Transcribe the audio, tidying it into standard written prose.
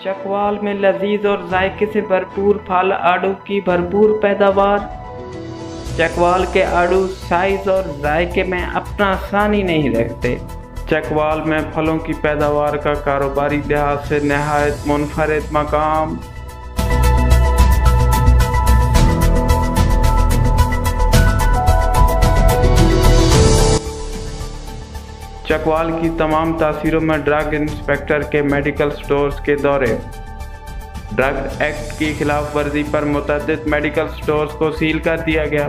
चकवाल में लजीज और जायके से भरपूर फल आड़ू की भरपूर पैदावार। चकवाल के आड़ू साइज और जायके में अपना आसानी नहीं रखते। चकवाल में फलों की पैदावार का कारोबारी लिहाज से नहायत मुनफरिद मकाम। चकवाल की तमाम तहसीलों में ड्रग इंस्पेक्टर के मेडिकल स्टोर्स के दौरे। ड्रग एक्ट की खिलाफ वर्जी पर मुतअद्दिद मेडिकल स्टोर्स को सील कर दिया गया।